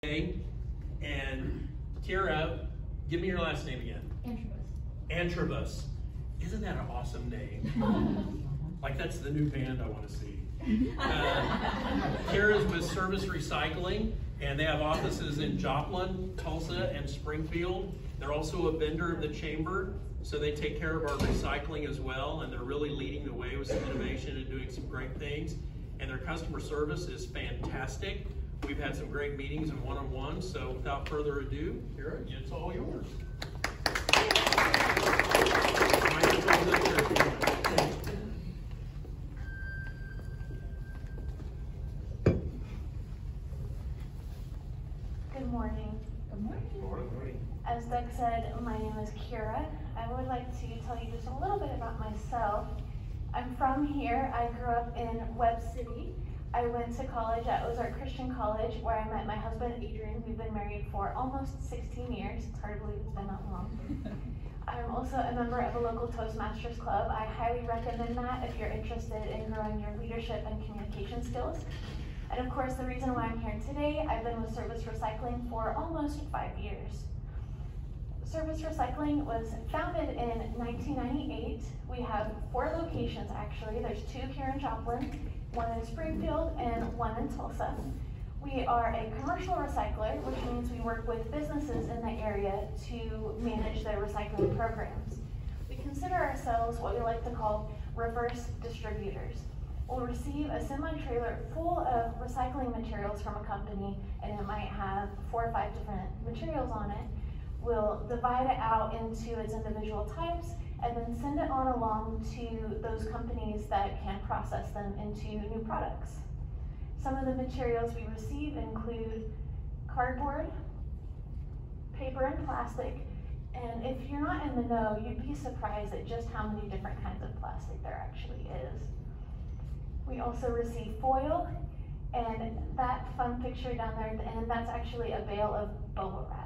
And Kira, give me your last name again. Antrobus. Isn't that an awesome name? Like that's the new band I want to see. Kira's with Service Recycling, and they have offices in Joplin, Tulsa, and Springfield. They're also a vendor of the chamber, so they take care of our recycling as well, and they're really leading the way with some innovation and doing some great things. And their customer service is fantastic. We've had some great meetings and one-on-ones, so without further ado, Kira, it's all yours. Good morning. Good morning. Good morning. As Doug said, my name is Kira. I would like to tell you just a little bit about myself. I'm from here. I grew up in Webb City. I went to college at Ozark Christian College, where I met my husband, Adrian. We've been married for almost 16 years. It's hard to believe it's been that long. I'm also a member of a local Toastmasters club. I highly recommend that if you're interested in growing your leadership and communication skills. And of course, the reason why I'm here today, I've been with Service Recycling for almost 5 years. Service Recycling was founded in 1998. We have 4 locations actually. There's 2 here in Joplin, 1 in Springfield, and 1 in Tulsa. We are a commercial recycler, which means we work with businesses in the area to manage their recycling programs. We consider ourselves what we like to call reverse distributors. We'll receive a semi-trailer full of recycling materials from a company, and it might have 4 or 5 different materials on it. We'll divide it out into its individual types and then send it on along to those companies that can process them into new products. Some of the materials we receive include cardboard, paper and plastic, and if you're not in the know, you'd be surprised at just how many different kinds of plastic there actually is. We also receive foil, and that fun picture down there at the end, that's actually a bale of bubble wrap.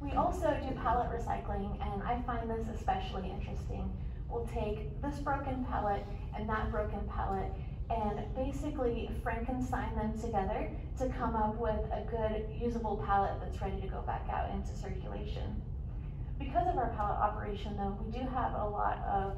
We also do pallet recycling, and I find this especially interesting. We'll take this broken pallet and that broken pallet and basically Frankenstein them together to come up with a good usable pallet that's ready to go back out into circulation. Because of our pallet operation though, we do have a lot of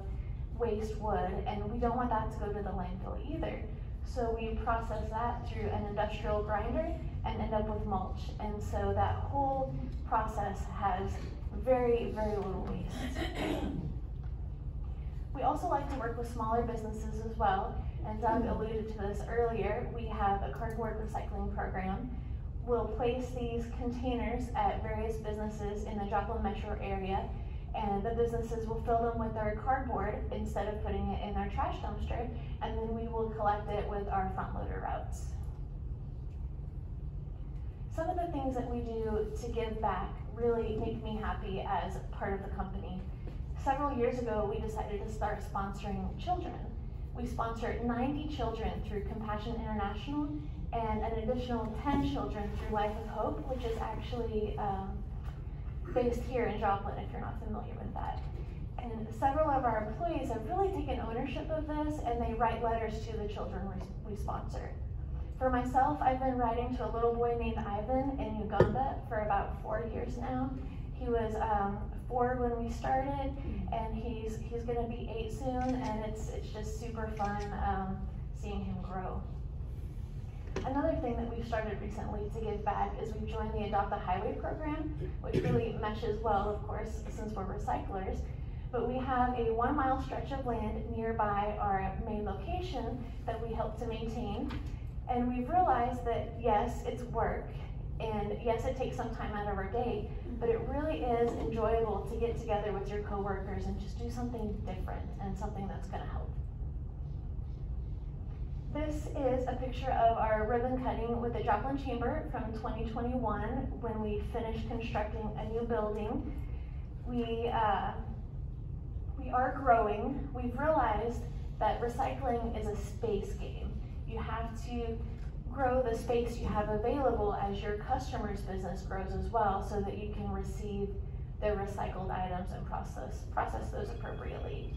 waste wood, and we don't want that to go to the landfill either. So we process that through an industrial grinder and end up with mulch. And so that whole process has very, very little waste. We also like to work with smaller businesses as well. And Doug alluded to this earlier. We have a cardboard recycling program. We'll place these containers at various businesses in the Joplin metro area, and the businesses will fill them with their cardboard instead of putting it in their trash dumpster, and then we will collect it with our front loader routes. Some of the things that we do to give back really make me happy as part of the company. Several years ago, we decided to start sponsoring children. We sponsored 90 children through Compassion International and an additional 10 children through Life of Hope, which is actually based here in Joplin, if you're not familiar with that. And several of our employees have really taken ownership of this, and they write letters to the children we sponsor. For myself, I've been writing to a little boy named Ivan in Uganda for about 4 years now. He was 4 when we started, and he's going to be 8 soon, and it's just super fun seeing him grow. Another thing that we've started recently to give back is we've joined the Adopt a Highway program, which really meshes well, of course, since we're recyclers. But we have a 1-mile stretch of land nearby our main location that we help to maintain. And we've realized that yes, it's work, and yes, it takes some time out of our day, but it really is enjoyable to get together with your coworkers and just do something different and something that's going to help. This is a picture of our ribbon cutting with the Joplin Chamber from 2021 when we finished constructing a new building. We are growing. We've realized that recycling is a space game. You have to grow the space you have available as your customer's business grows as well, so that you can receive their recycled items and process those appropriately.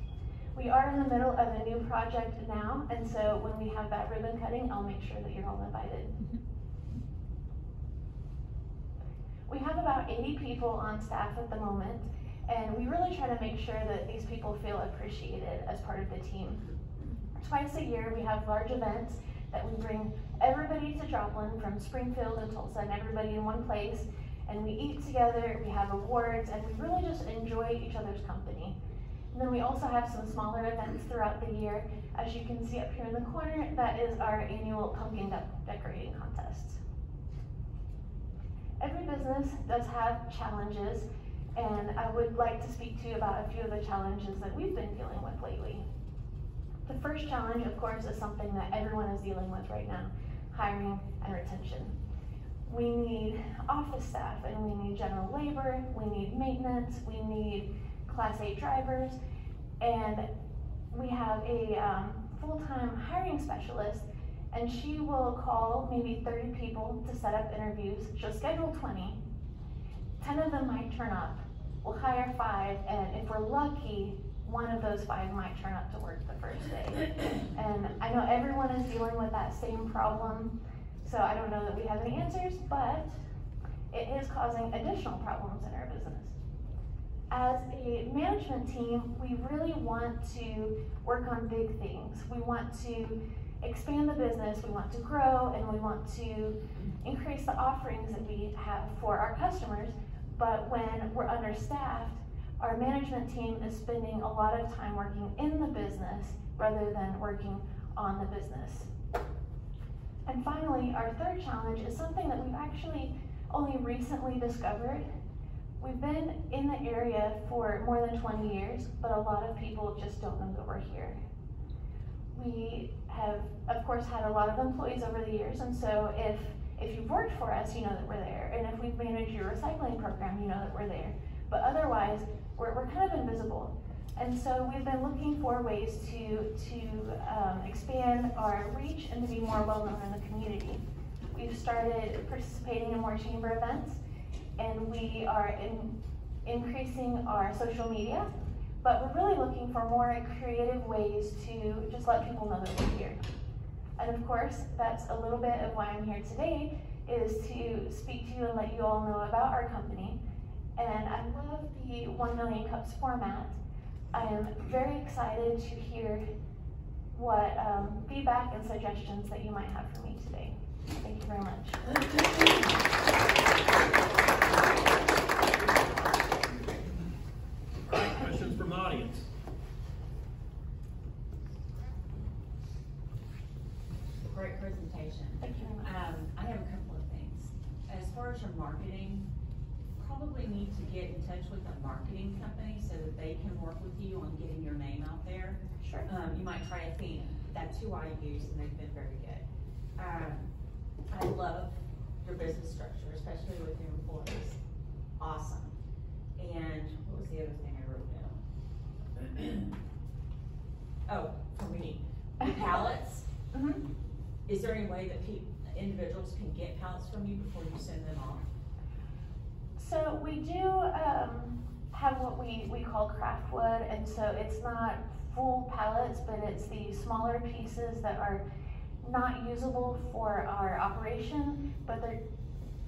We are in the middle of a new project now, and so when we have that ribbon cutting, I'll make sure that you're all invited. We have about 80 people on staff at the moment, and we really try to make sure that these people feel appreciated as part of the team. Twice a year, we have large events that we bring everybody to Joplin from Springfield and Tulsa, and everybody in one place, and we eat together, we have awards, and we really just enjoy each other's company. And then we also have some smaller events throughout the year. As you can see up here in the corner, that is our annual pumpkin decorating contest. Every business does have challenges, and I would like to speak to you about a few of the challenges that we've been dealing with lately. The first challenge, of course, is something that everyone is dealing with right now: hiring and retention. We need office staff, and we need general labor, we need maintenance, we need Class 8 drivers, and we have a full-time hiring specialist, and she will call maybe 30 people to set up interviews. She'll schedule 20. 10 of them might turn up. We'll hire 5, and if we're lucky, one of those 5 might turn up to work the first day. And I know everyone is dealing with that same problem, so I don't know that we have any answers, but it is causing additional problems in our business. As a management team, we really want to work on big things. We want to expand the business, we want to grow, and we want to increase the offerings that we have for our customers. But when we're understaffed, our management team is spending a lot of time working in the business rather than working on the business. And finally, our third challenge is something that we've actually only recently discovered. We've been in the area for more than 20 years, but a lot of people just don't know that we're here. We have, of course, had a lot of employees over the years, and so if you've worked for us, you know that we're there. And if we've managed your recycling program, you know that we're there. But otherwise, we're kind of invisible. And so we've been looking for ways to expand our reach and to be more well-known in the community. We've started participating in more chamber events, and we are increasing our social media, but we're really looking for more creative ways to just let people know that we're here. And of course, that's a little bit of why I'm here today, is to speak to you and let you all know about our company. And I love the 1 Million Cups format. I am very excited to hear what feedback and suggestions that you might have for me today. Thank you very much. All right, questions from the audience? Great presentation. Thank you very much. I have a couple of things. As far as your marketing, probably need to get in touch with a marketing company so that they can work with you on getting your name out there. Sure. You might try Athena. That's who I use, and they've been very good. I love your business structure, especially with your employees. Awesome. And what was the other thing I wrote down? Oh, for me, the pallets. Mm-hmm. Is there any way that individuals can get pallets from you before you send them off? So we do have what we call craft wood, and so it's not full pallets, but it's the smaller pieces that are not usable for our operation, but they're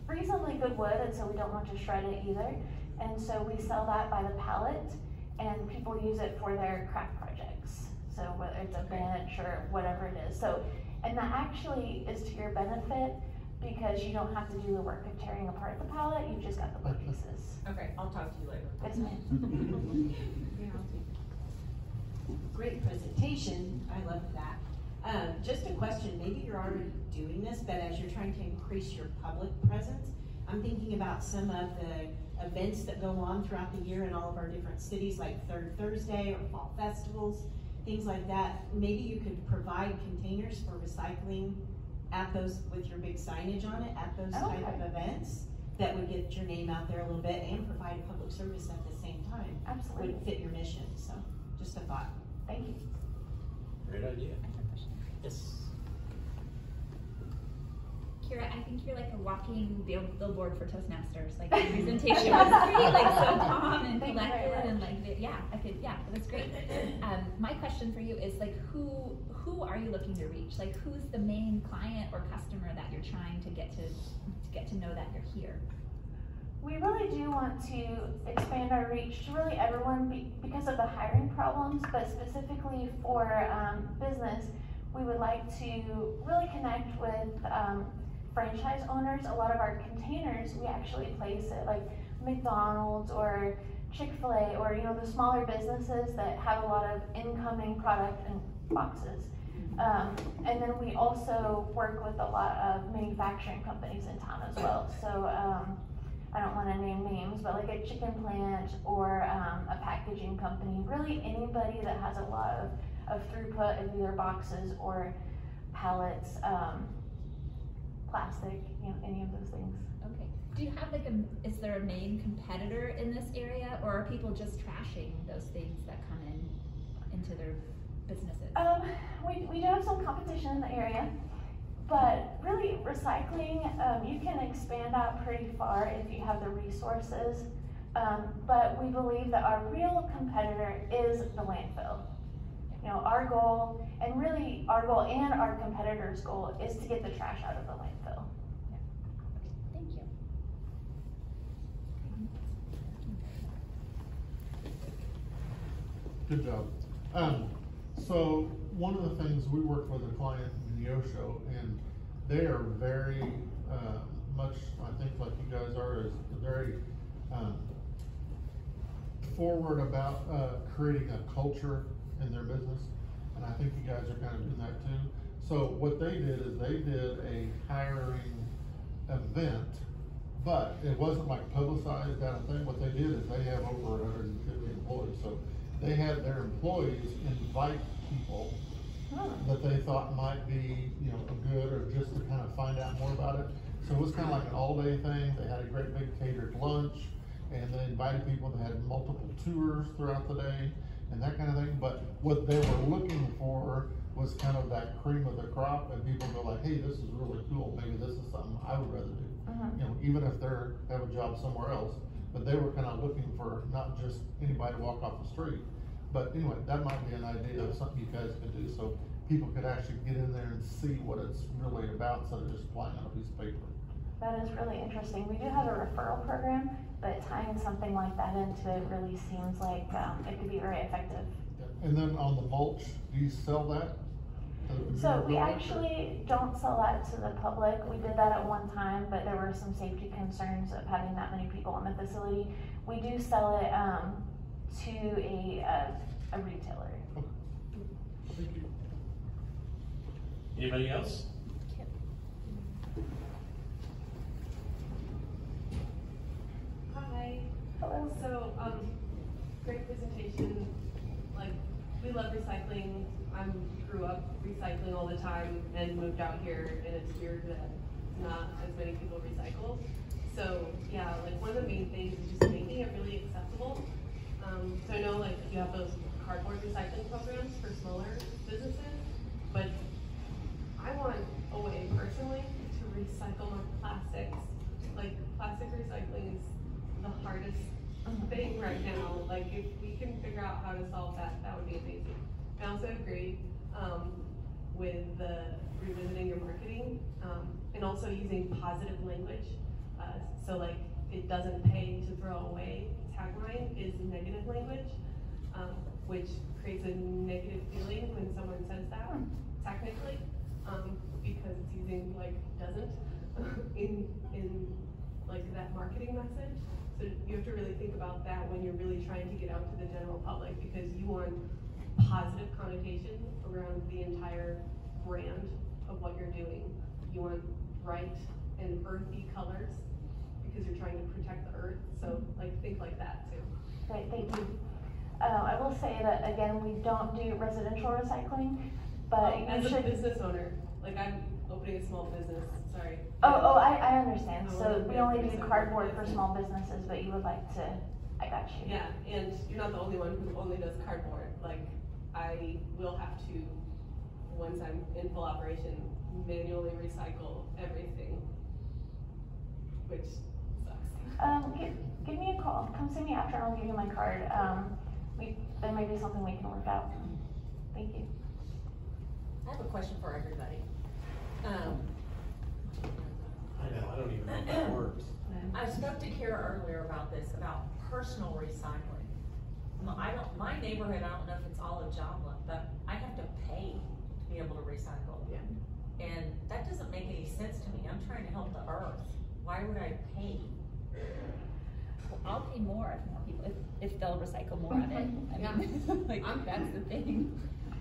reasonably good wood, and so we don't want to shred it either. And so we sell that by the pallet, and people use it for their craft projects. So whether it's a bench or whatever it is. So, and that actually is to your benefit, because you don't have to do the work of tearing apart the pallet, you've just got the wood pieces. Okay, I'll talk to you later. Yes, ma'am. Great presentation, I love that. Just a question, maybe you're already doing this, but as you're trying to increase your public presence, I'm thinking about some of the events that go on throughout the year in all of our different cities, like Third Thursday or fall festivals, things like that. Maybe you could provide containers for recycling at those, with your big signage on it, at those type of events that would get your name out there a little bit and provide a public service at the same time. Absolutely. Would fit your mission, so just a thought. Thank you. Great idea. Yes. Kira, I think you're like a walking billboard for Toastmasters. Like the presentation was great, like so calm and collected, and like it was great. My question for you is like, who are you looking to reach? Like, who's the main client or customer that you're trying to get to know that you're here? We really do want to expand our reach to really everyone because of the hiring problems, but specifically for business, we would like to really connect with franchise owners. A lot of our containers, we actually place at like McDonald's or Chick-fil-A or, you know, the smaller businesses that have a lot of incoming product and boxes. And then we also work with a lot of manufacturing companies in town as well. So I don't want to name names, but like a chicken plant or a packaging company, really anybody that has a lot of throughput of either boxes or pallets, plastic, you know, any of those things. Okay. Do you have like is there a main competitor in this area, or are people just trashing those things that come into their businesses? We do have some competition in the area, but really recycling, you can expand out pretty far if you have the resources. But we believe that our real competitor is the landfill. You know, our goal and our competitor's goal is to get the trash out of the landfill. Yeah. Thank you. Good job. So one of the things, we work with a client in Neosho, and they are very much, I think like you guys are, is very forward about creating a culture in their business, and I think you guys are kind of doing that too. So what they did is they did a hiring event, but it wasn't like publicized kind of thing. What they did is they have over 150 employees, so they had their employees invite people that they thought might be, you know, good, or just to kind of find out more about it. So it was kind of like an all-day thing. They had a great big catered lunch, and they invited people. They had multiple tours throughout the day and that kind of thing. But what they were looking for was kind of that cream of the crop, and people go like, hey, this is really cool. Maybe this is something I would rather do. You know, even if they have a job somewhere else. But they were kind of looking for not just anybody to walk off the street. But anyway, that might be an idea of something you guys could do, so people could actually get in there and see what it's really about instead of just flying on a piece of paper. That is really interesting. We do have a referral program, but tying something like that into it really seems like it could be very effective. And then on the mulch, do you sell that? So we actually don't sell that to the public. We did that at one time, but there were some safety concerns of having that many people in the facility. We do sell it to a retailer. Okay. Thank you. Anybody else? Hi. Hello. So, great presentation. Like, we love recycling. I grew up recycling all the time and moved out here, and it's weird that not as many people recycle. So, yeah, like one of the main things is just making it really accessible. So I know like you have those cardboard recycling programs for smaller businesses, but I want a way personally to recycle more plastics. Like plastic recycling is the hardest thing right now. Like if we can figure out how to solve that, that would be amazing. I also agree with the revisiting your marketing and also using positive language. So like it doesn't pay to throw away tagline is negative language, which creates a negative feeling when someone says that, technically, because it's using like doesn't in like that marketing message. So you have to really think about that when you're really trying to get out to the general public, because you want positive connotation around the entire brand of what you're doing. You want bright and earthy colors because you're trying to protect the earth. So like think like that too. Great, thank you. I will say that again, we don't do residential recycling, but as a business owner, like I'm opening a small business. Sorry. I understand. So we only do cardboard for small businesses, but you would like to. I got you. Yeah, and you're not the only one who only does cardboard. Like I will have to, once I'm in full operation, manually recycle everything which sucks. Give me a call. Come see me after and I'll give you my card. There may be something we can work out. Thank you. I have a question for everybody. I know, I don't even know if that works. I spoke to Kara earlier about this, about personal recycling. My neighborhood, I don't know if it's all of Joplin, but I have to pay to be able to recycle. Yeah. And that doesn't make any sense to me. I'm trying to help the earth. Why would I pay? Well, I'll pay more if more people, if they'll recycle more of it. I mean, like, that's the thing.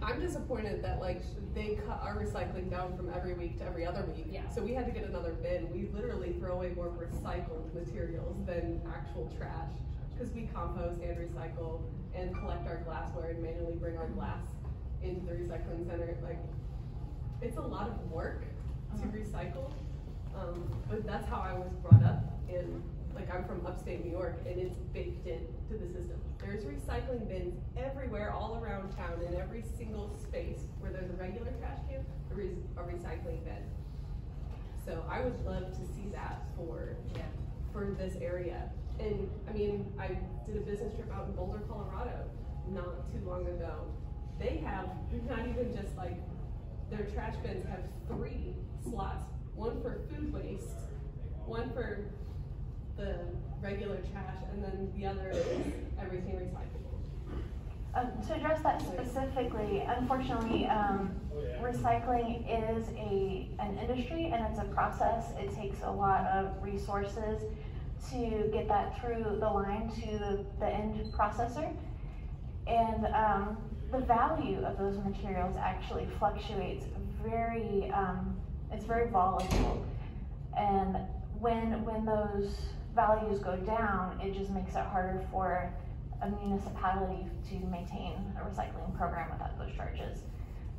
I'm disappointed that like they cut our recycling down from every week to every other week. Yeah. So we had to get another bin. We literally throw away more recycled materials than actual trash because we compost and recycle and collect our glassware and manually bring our glass into the recycling center. Like, it's a lot of work to recycle, but that's how I was brought up. And like, I'm from upstate New York, and it's baked into the system. There's recycling bins everywhere, all around town, in every single space where there's a regular trash can, there is a recycling bin. So I would love to see that for this area. And I mean, I did a business trip out in Boulder, Colorado, not too long ago. They have not even just like, their trash bins have 3 slots, one for food waste, one for the regular trash, and then the other is everything recyclable. To address that specifically, unfortunately, recycling is an industry and it's a process. It takes a lot of resources to get that through the line to the end processor. And the value of those materials actually fluctuates it's very volatile. And when those values go down, it just makes it harder for a municipality to maintain a recycling program without those charges.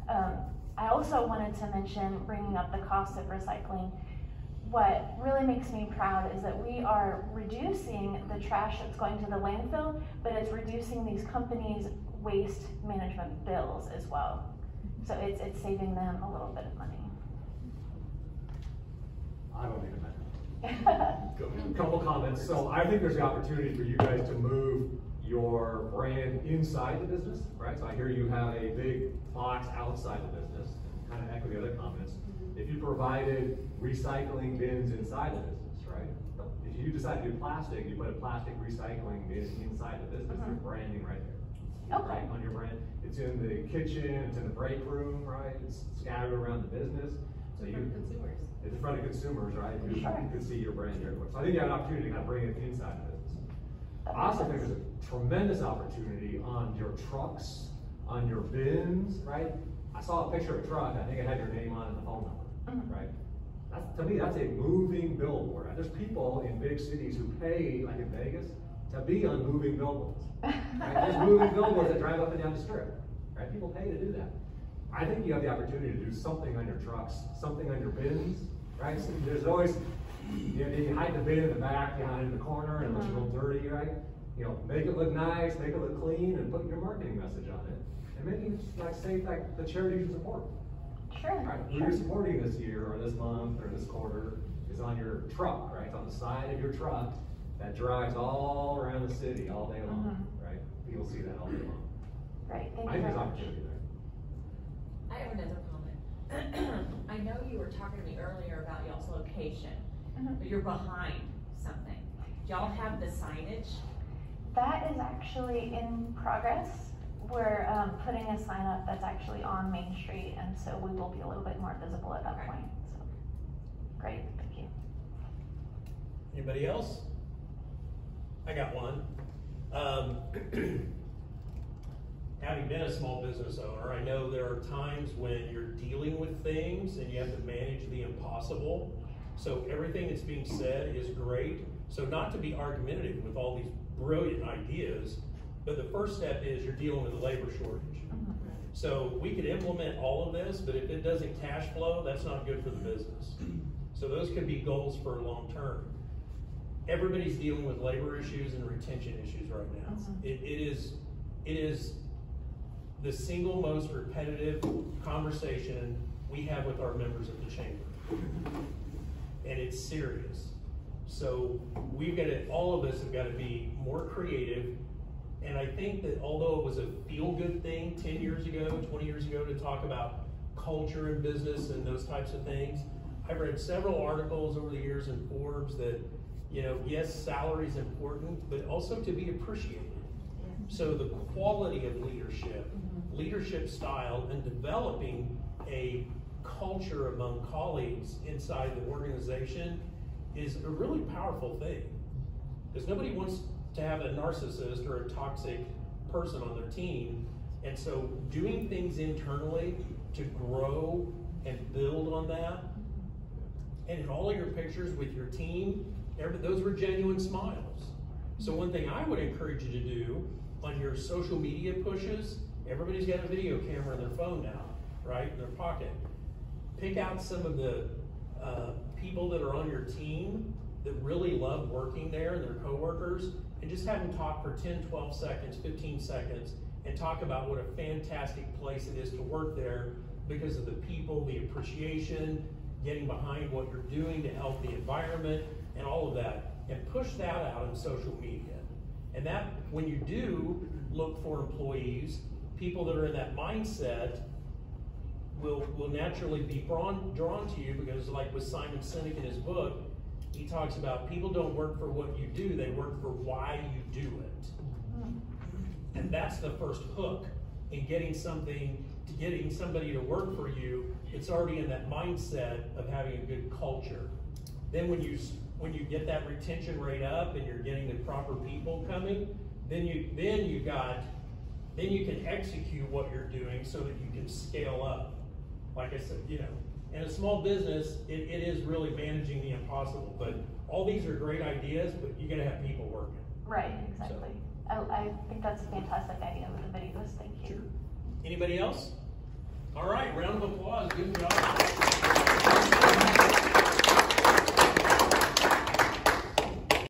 I also wanted to mention, bringing up the cost of recycling, what really makes me proud is that we are reducing the trash that's going to the landfill, but it's reducing these companies' waste management bills as well. So it's saving them a little bit of money. I don't need a couple comments. So I think there's the opportunity for you guys to move your brand inside the business, right? So I hear you have a big box outside the business, kind of echo the other comments. If you provided recycling bins inside the business, right? If you decide to do plastic, you put a plastic recycling bin inside the business, there's branding right there. Okay. Right on your brand. It's in the kitchen, it's in the break room, right? It's scattered around the business. So you, consumers. it's in front of consumers, right? You Sure. can see your brand everywhere. So I think you have an opportunity to kind of bring it inside the business. I also think there's a tremendous opportunity on your trucks, on your bins, right? I saw a picture of a truck, I think it had your name on it and the phone number, right? To me, that's a moving billboard. There's people in big cities who pay, like in Vegas, to be on moving billboards. Right? There's moving billboards that drive up and down the strip, right? People pay to do that. I think you have the opportunity to do something on your trucks, something on your bins, right? So there's always, you hide the bin in the back, behind in the corner, and it looks a little dirty, right? You know, make it look nice, make it look clean, and put your marketing message on it. And maybe like say like the charity you support. Sure. Right? Who you're supporting this year or this month or this quarter is on your truck, right? It's on the side of your truck that drives all around the city all day long, right? People see that all day long. Great, thank I you think very there's much. opportunity there. I have another comment. I know you were talking to me earlier about y'all's location, but you're behind something. Do y'all have the signage? That is actually in progress. We're putting a sign up that's actually on Main Street, and so we will be a little bit more visible at that point. So, great, thank you. Anybody else? I got one. Having been a small business owner, I know there are times when you're dealing with things and you have to manage the impossible. So everything that's being said is great. So not to be argumentative with all these brilliant ideas, but the first step is you're dealing with a labor shortage. So we could implement all of this, but if it doesn't cash flow, that's not good for the business. So those could be goals for long term. Everybody's dealing with labor issues and retention issues right now. It is the single most repetitive conversation we have with our members of the chamber. And it's serious. So we've got to, all of us have got to be more creative. And I think that although it was a feel-good thing 10 years ago, 20 years ago to talk about culture in business and those types of things, I've read several articles over the years in Forbes that, you know, yes, salary is important, but also to be appreciated. So the quality of leadership, leadership style, and developing a culture among colleagues inside the organization is a really powerful thing. Because nobody wants to have a narcissist or a toxic person on their team. And so doing things internally to grow and build on that, and in all of your pictures with your team, those were genuine smiles. So one thing I would encourage you to do on your social media pushes, everybody's got a video camera in their phone now, right, in their pocket. Pick out some of the people that are on your team that really love working there and their coworkers, and just have them talk for 10, 12 seconds, 15 seconds, and talk about what a fantastic place it is to work there because of the people, the appreciation, getting behind what you're doing to help the environment, and all of that, and push that out on social media. And that, when you do look for employees, people that are in that mindset will naturally be drawn to you, because like with Simon Sinek in his book, he talks about people don't work for what you do, they work for why you do it. And that's the first hook in getting somebody to work for you. It's already in that mindset of having a good culture. Then when you get that retention rate up and you're getting the proper people coming, then you can execute what you're doing so that you can scale up. Like I said, you know, in a small business, it is really managing the impossible. But all these are great ideas, but you got to have people working. Right, exactly. So. I think that's a fantastic idea with the videos. Thank you. Sure. Anybody else? All right, round of applause. Good job.